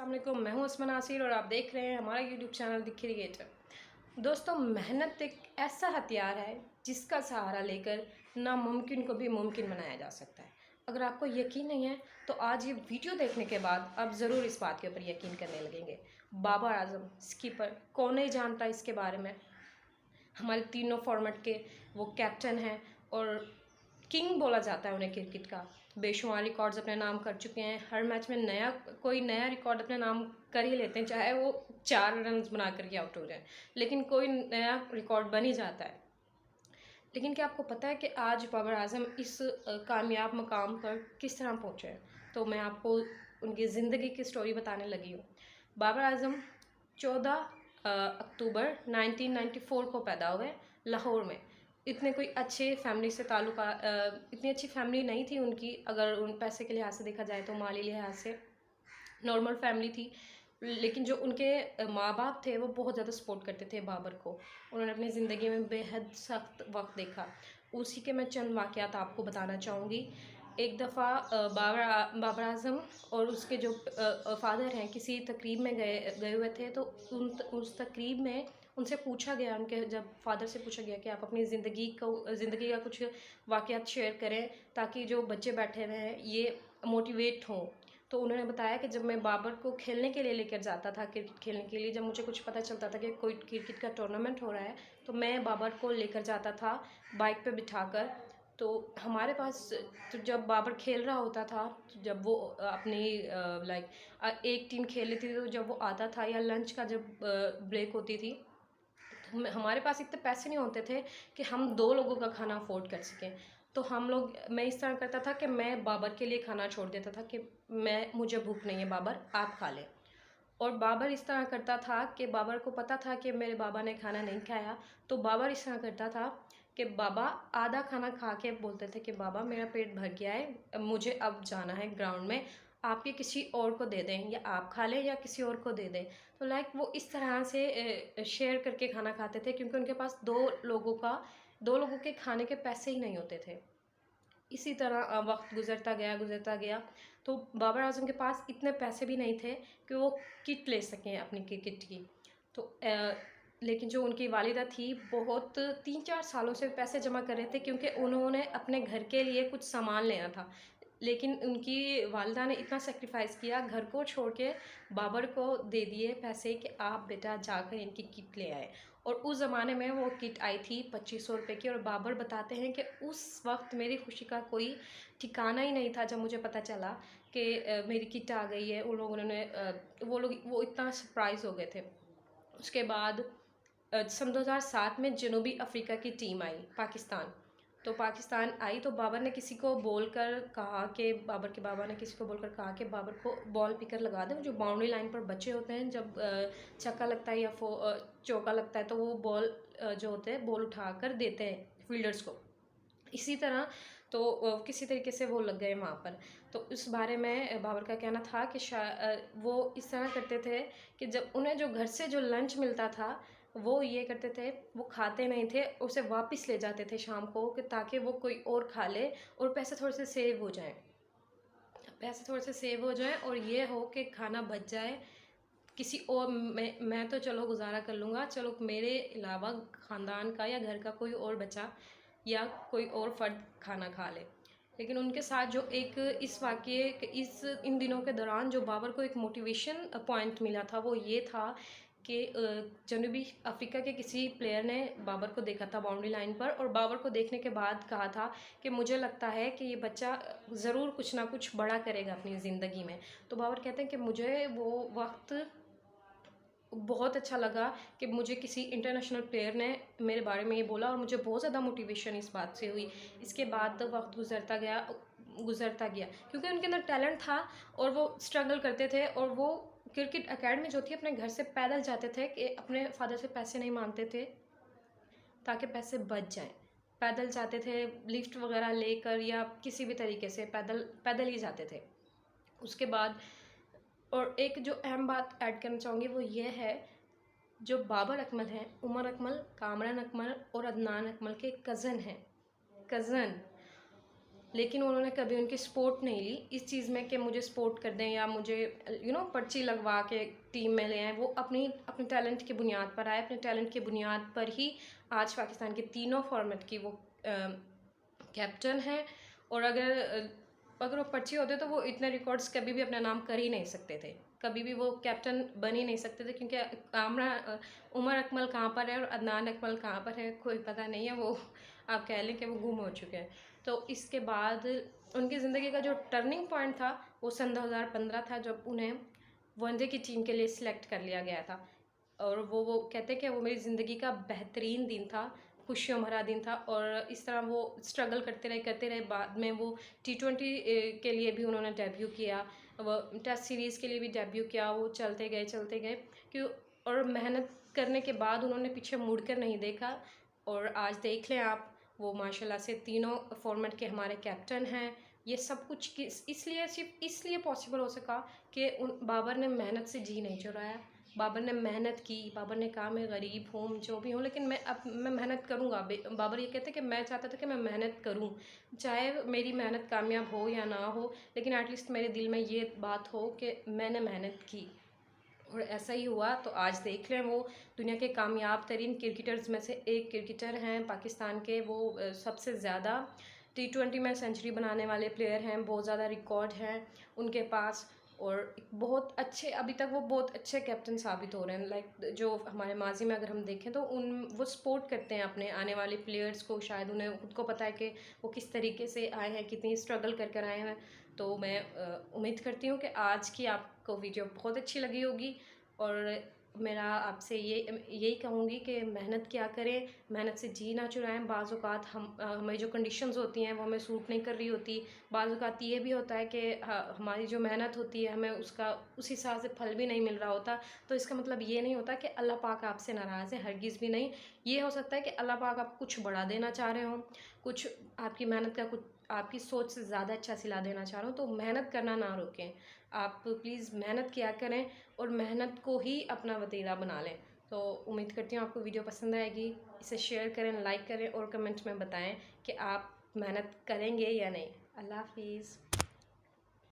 वालेकुम, मैं हूं अस्मा नासिर और आप देख रहे हैं हमारा यूट्यूब चैनल द क्रिएटर। दोस्तों, मेहनत एक ऐसा हथियार है जिसका सहारा लेकर नामुमकिन को भी मुमकिन बनाया जा सकता है। अगर आपको यकीन नहीं है तो आज ये वीडियो देखने के बाद आप ज़रूर इस बात के ऊपर यकीन करने लगेंगे। बाबर आजम स्कीपर, कौन नहीं जानता इसके बारे में। हमारे तीनों फॉर्मेट के वो कैप्टन हैं और किंग बोला जाता है उन्हें क्रिकेट का। बेशुमार रिकॉर्ड्स अपने नाम कर चुके हैं। हर मैच में कोई नया रिकॉर्ड अपने नाम कर ही लेते हैं, चाहे वो 4 रन बना करके आउट हो जाए, लेकिन कोई नया रिकॉर्ड बन ही जाता है। लेकिन क्या आपको पता है कि आज बाबर आजम इस कामयाब मकाम पर किस तरह पहुँचे हैं? तो मैं आपको उनकी ज़िंदगी की स्टोरी बताने लगी हूँ। बाबर आजम 14 अक्टूबर 1994 को पैदा हुए लाहौर में। इतने कोई अच्छे फैमिली से इतनी अच्छी फैमिली नहीं थी उनकी, अगर उन पैसे के लिहाज से देखा जाए तो माली लिहाज से नॉर्मल फैमिली थी। लेकिन जो उनके माँ बाप थे वो बहुत ज़्यादा सपोर्ट करते थे बाबर को। उन्होंने अपनी ज़िंदगी में बेहद सख्त वक्त देखा। उसी के मैं चंद वाक़यात आपको बताना चाहूँगी। एक दफ़ा बाबर आज़म और उसके जो फादर हैं किसी तकरीब में गए हुए थे, तो उस तकरीब में उनसे पूछा गया, उनके जब फादर से पूछा गया कि आप अपनी ज़िंदगी का कुछ वाक़यात शेयर करें ताकि जो बच्चे बैठे हुए हैं ये मोटिवेट हों। तो उन्होंने बताया कि जब मैं बाबर को खेलने के लिए लेकर जाता था, क्रिकेट खेलने के लिए, जब मुझे कुछ पता चलता था कि कोई क्रिकेट का टूर्नामेंट हो रहा है, तो मैं बाबर को लेकर जाता था बाइक पे बिठाकर। तो हमारे पास, तो जब बाबर खेल रहा होता था, तो जब वो अपनी एक टीम खेल लेती थी, तो जब वो आता था या लंच का जब ब्रेक होती थी, तो हमारे पास इतने पैसे नहीं होते थे कि हम 2 लोगों का खाना अफोर्ड कर सकें। तो मैं इस तरह करता था कि मैं बाबर के लिए खाना छोड़ देता था कि मुझे भूख नहीं है बाबर, आप खा लें। और बाबर इस तरह करता था कि बाबर को पता था कि मेरे बाबा ने खाना नहीं खाया, तो बाबर इस तरह करता था कि बाबा आधा खाना खा के बोलते थे कि बाबा मेरा पेट भर गया है, मुझे अब जाना है ग्राउंड में, आप ये किसी और को दे दें, या आप खा लें या किसी और को दे दें। तो वो इस तरह से शेयर करके खाना खाते थे, क्योंकि उनके पास 2 लोगों के खाने के पैसे ही नहीं होते थे। इसी तरह वक्त गुज़रता गया, तो बाबर आज़म के पास इतने पैसे भी नहीं थे कि वो किट ले सकें अपनी क्रिकेट की। तो लेकिन जो उनकी वालिदा थी, बहुत 3-4 सालों से पैसे जमा कर रहे थे, क्योंकि उन्होंने अपने घर के लिए कुछ सामान लेना था। लेकिन उनकी वालिदा ने इतना सैक्रिफ़ाइस किया, घर को छोड़ के बाबर को दे दिए पैसे कि आप बेटा जाकर इनकी किट ले आए। और उस ज़माने में वो किट आई थी 2500 रुपये की। और बाबर बताते हैं कि उस वक्त मेरी खुशी का कोई ठिकाना ही नहीं था जब मुझे पता चला कि मेरी किट आ गई है। उन लोगों ने वो इतना सरप्राइज़ हो गए थे। उसके बाद सन 2007 में जनूबी अफ्रीका की टीम आई, पाकिस्तान। तो पाकिस्तान आई तो बाबर ने किसी को बोलकर कहा कि बाबर के बाबा ने किसी को बोलकर कहा कि बाबर को बॉल पिकर लगा दें। जो बाउंड्री लाइन पर बच्चे होते हैं, जब छक्का लगता है या चौका लगता है, तो वो बॉल जो होते हैं बॉल उठाकर देते हैं फील्डर्स को। इसी तरह तो किसी तरीके से वो लग गए वहाँ पर। तो इस बारे में बाबर का कहना था कि वो इस तरह करते थे कि जब उन्हें जो घर से जो लंच मिलता था, वो ये करते थे, वो खाते नहीं थे, उसे वापस ले जाते थे शाम को, कि ताकि वो कोई और खा ले और पैसे थोड़े से सेव हो जाएँ। और ये हो कि खाना बच जाए, किसी और मैं तो चलो गुज़ारा कर लूँगा, चलो मेरे अलावा ख़ानदान का या घर का कोई और बचा या कोई और फ़र्द खाना खा ले। लेकिन उनके साथ जो एक इन दिनों के दौरान जो बाबर को एक मोटिवेशन पॉइंट मिला था, वो ये था कि जनूबी अफ़्रीका के किसी प्लेयर ने बाबर को देखा था बाउंड्री लाइन पर, और बाबर को देखने के बाद कहा था कि मुझे लगता है कि ये बच्चा ज़रूर कुछ ना कुछ बड़ा करेगा अपनी ज़िंदगी में। तो बाबर कहते हैं कि मुझे वो वक्त बहुत अच्छा लगा कि मुझे किसी इंटरनेशनल प्लेयर ने मेरे बारे में ये बोला, और मुझे बहुत ज़्यादा मोटिवेशन इस बात से हुई। इसके बाद वक्त गुज़रता गया, क्योंकि उनके अंदर टैलेंट था और वो स्ट्रगल करते थे। और वो क्रिकेट एकेडमी जो थी, अपने घर से पैदल जाते थे, कि अपने फादर से पैसे नहीं मांगते थे ताकि पैसे बच जाएं। पैदल जाते थे, लिफ्ट वगैरह लेकर, या किसी भी तरीके से पैदल पैदल ही जाते थे। उसके बाद और एक जो अहम बात ऐड करना चाहूँगी वो ये है, जो बाबर अकमल हैं, उमर अकमल, कामरान अकमल और अदनान अकमल के कज़न हैं। कज़न लेकिन उन्होंने कभी उनकी सपोर्ट नहीं ली इस चीज़ में कि मुझे सपोर्ट कर दें या मुझे पर्ची लगवा के टीम में ले आए। वो अपनी अपने टैलेंट की बुनियाद पर आए, अपने टैलेंट की बुनियाद पर ही आज पाकिस्तान के तीनों फॉर्मेट की वो कैप्टन है। और अगर वो पर्ची होते तो वो इतने रिकॉर्ड्स कभी भी अपना नाम कर ही नहीं सकते थे, कभी भी वो कैप्टन बन ही नहीं सकते थे, क्योंकि उमर अकमल कहाँ पर है और अदनान अकमल कहाँ पर है कोई पता नहीं है। वो आप कह लें कि वो गुम हो चुके हैं। तो इसके बाद उनकी ज़िंदगी का जो टर्निंग पॉइंट था वो सन 2015 था, जब उन्हें वनडे की टीम के लिए सिलेक्ट कर लिया गया था। और वो कहते हैं कि वो मेरी ज़िंदगी का बेहतरीन दिन था, खुशियों भरा दिन था। और इस तरह वो स्ट्रगल करते रहे। बाद में वो T20 के लिए भी उन्होंने डेब्यू किया, वो टेस्ट सीरीज़ के लिए भी डेब्यू किया। वो चलते गए क्यों, और मेहनत करने के बाद उन्होंने पीछे मुड़ कर नहीं देखा। और आज देख लें आप, वो माशाल्लाह से तीनों फॉर्मेट के हमारे कैप्टन हैं। ये सब कुछ किस इसलिए सिर्फ इसलिए पॉसिबल हो सका कि उन बाबर ने मेहनत से जी नहीं चुराया। बाबर ने मेहनत की, बाबर ने कहा मैं गरीब हूँ जो भी हूँ, लेकिन मैं मेहनत करूँगा। बाबर ये कहते कि मैं चाहता था कि मैं मेहनत करूँ, चाहे मेरी मेहनत कामयाब हो या ना हो, लेकिन एटलीस्ट मेरे दिल में ये बात हो कि मैंने मेहनत की। और ऐसा ही हुआ। तो आज देख लें, वो दुनिया के कामयाब तरीन क्रिकेटर्स में से एक क्रिकेटर हैं पाकिस्तान के। वो सबसे ज़्यादा T20 में सेंचुरी बनाने वाले प्लेयर हैं, बहुत ज़्यादा रिकॉर्ड हैं उनके पास। और बहुत अच्छे, अभी तक वो बहुत अच्छे कैप्टन साबित हो रहे हैं। लाइक जो हमारे माजी में अगर हम देखें तो वो सपोर्ट करते हैं अपने आने वाले प्लेयर्स को। शायद उन्हें खुद को पता है कि वो किस तरीके से आए हैं, कितनी स्ट्रगल कर आए हैं। तो मैं उम्मीद करती हूँ कि आज की आपको वीडियो बहुत अच्छी लगी होगी। और मेरा आपसे यही कहूँगी कि मेहनत किया करें, मेहनत से जी ना चुराएं। बाज़ औक़ात हमारी जो कंडीशंस होती हैं वो हमें सूट नहीं कर रही होती। बाज़ औक़ात ये भी होता है कि हमारी जो मेहनत होती है हमें उसका उस हिसाब से फल भी नहीं मिल रहा होता। तो इसका मतलब ये नहीं होता कि अल्लाह पाक आपसे नाराज़ है, हरगिज़ भी नहीं। ये हो सकता है कि अल्लाह पाक आपको कुछ बढ़ा देना चाह रहे हों, कुछ आपकी मेहनत का कुछ आपकी सोच से ज़्यादा अच्छा सिला देना चाह रहा हूँ। तो मेहनत करना ना रोकें, आप प्लीज़ मेहनत किया करें और मेहनत को ही अपना वतीरा बना लें। तो उम्मीद करती हूँ आपको वीडियो पसंद आएगी। इसे शेयर करें, लाइक करें और कमेंट में बताएं कि आप मेहनत करेंगे या नहीं। अल्लाह हाफ़िज़।